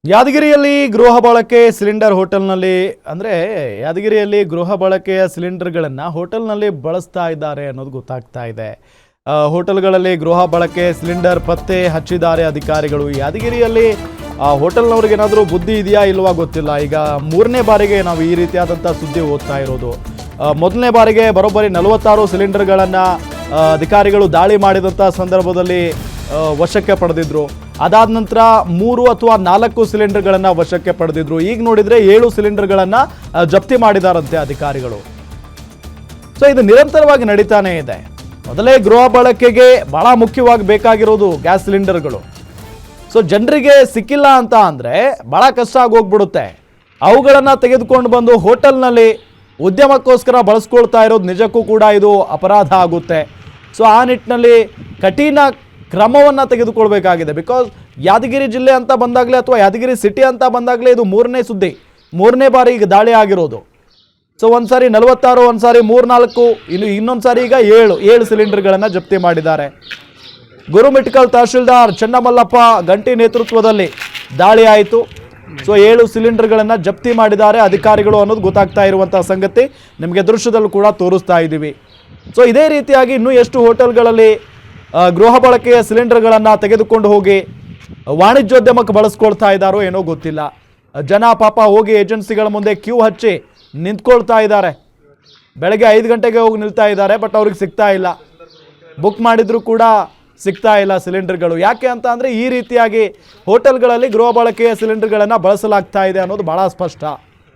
ಯಾದಗಿರಿಯಲ್ಲಿ ಗೃಹ ಬಳಕೆ ಸಿಲಿಂಡರ್ ಹೋಟೆಲ್ನಲ್ಲಿ ಅಂದರೆ ಯಾದಗಿರಿಯಲ್ಲಿ ಗೃಹ ಬಳಕೆಯ ಸಿಲಿಂಡರ್ಗಳನ್ನು ಹೋಟೆಲ್ನಲ್ಲಿ ಬಳಸ್ತಾ ಇದ್ದಾರೆ ಅನ್ನೋದು ಗೊತ್ತಾಗ್ತಾ ಇದೆ. ಹೋಟೆಲ್ಗಳಲ್ಲಿ ಗೃಹ ಬಳಕೆ ಸಿಲಿಂಡರ್ ಪತ್ತೆ ಹಚ್ಚಿದ್ದಾರೆ ಅಧಿಕಾರಿಗಳು. ಯಾದಗಿರಿಯಲ್ಲಿ ಹೋಟೆಲ್ನವ್ರಿಗೆ ಏನಾದರೂ ಬುದ್ಧಿ ಇದೆಯಾ ಇಲ್ವಾ ಗೊತ್ತಿಲ್ಲ. ಈಗ ಮೂರನೇ ಬಾರಿಗೆ ನಾವು ಈ ರೀತಿಯಾದಂಥ ಸುದ್ದಿ ಓದ್ತಾ ಇರೋದು. ಮೊದಲನೇ ಬಾರಿಗೆ ಬರೋಬ್ಬರಿ 46 ಸಿಲಿಂಡರ್ಗಳನ್ನು ಅಧಿಕಾರಿಗಳು ದಾಳಿ ಮಾಡಿದಂಥ ಸಂದರ್ಭದಲ್ಲಿ ವಶಕ್ಕೆ ಪಡೆದಿದ್ರು. ಅದಾದ ನಂತರ 3 ಅಥವಾ 4 ಸಿಲಿಂಡರ್ಗಳನ್ನು ವಶಕ್ಕೆ ಪಡೆದಿದ್ರು. ಈಗ ನೋಡಿದ್ರೆ 7 ಸಿಲಿಂಡರ್ಗಳನ್ನು ಜಪ್ತಿ ಮಾಡಿದಾರಂತೆ ಅಧಿಕಾರಿಗಳು. ಸೊ ಇದು ನಿರಂತರವಾಗಿ ನಡೀತಾನೆ ಇದೆ. ಮೊದಲೇ ಗೃಹ ಬಳಕೆಗೆ ಬಹಳ ಮುಖ್ಯವಾಗಿ ಬೇಕಾಗಿರೋದು ಗ್ಯಾಸ್ ಸಿಲಿಂಡರ್ಗಳು. ಸೊ ಜನರಿಗೆ ಸಿಕ್ಕಿಲ್ಲ ಅಂತ ಅಂದರೆ ಬಹಳ ಕಷ್ಟ ಆಗೋಗ್ಬಿಡುತ್ತೆ. ಅವುಗಳನ್ನು ತೆಗೆದುಕೊಂಡು ಬಂದು ಹೋಟೆಲ್ನಲ್ಲಿ ಉದ್ಯಮಕ್ಕೋಸ್ಕರ ಬಳಸ್ಕೊಳ್ತಾ ಇರೋದು ನಿಜಕ್ಕೂ ಕೂಡ ಇದು ಅಪರಾಧ ಆಗುತ್ತೆ. ಸೊ ಆ ನಿಟ್ಟಿನಲ್ಲಿ ಕಠಿಣ ಕ್ರಮವನ್ನು ತೆಗೆದುಕೊಳ್ಬೇಕಾಗಿದೆ. ಬಿಕಾಸ್ ಯಾದಗಿರಿ ಜಿಲ್ಲೆ ಅಂತ ಬಂದಾಗಲೇ ಅಥವಾ ಯಾದಗಿರಿ ಸಿಟಿ ಅಂತ ಬಂದಾಗಲೇ ಇದು ಮೂರನೇ ಸುದ್ದಿ, ಮೂರನೇ ಬಾರಿ ಈಗ ದಾಳಿ ಆಗಿರೋದು. ಸೊ ಒಂದ್ಸಾರಿ 46, ಒಂದ್ಸಾರಿ 3-4, ಇನ್ನೊಂದು ಸಾರಿ ಈಗ 7 ಸಿಲಿಂಡರ್ಗಳನ್ನು ಜಪ್ತಿ ಮಾಡಿದ್ದಾರೆ. ಗುರುಮಿಟ್ಕಲ್ ತಹಶೀಲ್ದಾರ್ ಚನ್ನಮಲ್ಲಪ್ಪ ಗಂಟಿ ನೇತೃತ್ವದಲ್ಲಿ ದಾಳಿ ಆಯಿತು. ಸೊ 7 ಸಿಲಿಂಡರ್ಗಳನ್ನು ಜಪ್ತಿ ಮಾಡಿದ್ದಾರೆ ಅಧಿಕಾರಿಗಳು ಅನ್ನೋದು ಗೊತ್ತಾಗ್ತಾ ಇರುವಂಥ ಸಂಗತಿ. ನಿಮಗೆ ದೃಶ್ಯದಲ್ಲೂ ಕೂಡ ತೋರಿಸ್ತಾ ಇದ್ದೀವಿ. ಸೊ ಇದೇ ರೀತಿಯಾಗಿ ಇನ್ನೂ ಎಷ್ಟು ಹೋಟೆಲ್ಗಳಲ್ಲಿ ಗೃಹ ಬಳಕೆಯ ಸಿಲಿಂಡರ್ಗಳನ್ನು ತೆಗೆದುಕೊಂಡು ಹೋಗಿ ವಾಣಿಜ್ಯೋದ್ಯಮಕ್ಕೆ ಬಳಸ್ಕೊಳ್ತಾ ಇದ್ದಾರೋ ಏನೋ ಗೊತ್ತಿಲ್ಲ. ಜನ ಪಾಪ ಹೋಗಿ ಏಜೆನ್ಸಿಗಳ ಮುಂದೆ ಕ್ಯೂ ಹಚ್ಚಿ ನಿಂತ್ಕೊಳ್ತಾ ಇದ್ದಾರೆ. ಬೆಳಗ್ಗೆ 5 ಗಂಟೆಗೆ ಹೋಗಿ ನಿಲ್ತಾ ಇದ್ದಾರೆ, ಬಟ್ ಅವ್ರಿಗೆ ಸಿಗ್ತಾ ಇಲ್ಲ. ಬುಕ್ ಮಾಡಿದ್ರು ಕೂಡ ಸಿಗ್ತಾ ಇಲ್ಲ ಸಿಲಿಂಡರ್ಗಳು. ಯಾಕೆ ಅಂತ ಅಂದರೆ ಈ ರೀತಿಯಾಗಿ ಹೋಟೆಲ್ಗಳಲ್ಲಿ ಗೃಹ ಬಳಕೆಯ ಸಿಲಿಂಡರ್ಗಳನ್ನು ಬಳಸಲಾಗ್ತಾ ಇದೆ ಅನ್ನೋದು ಬಹಳ ಸ್ಪಷ್ಟ.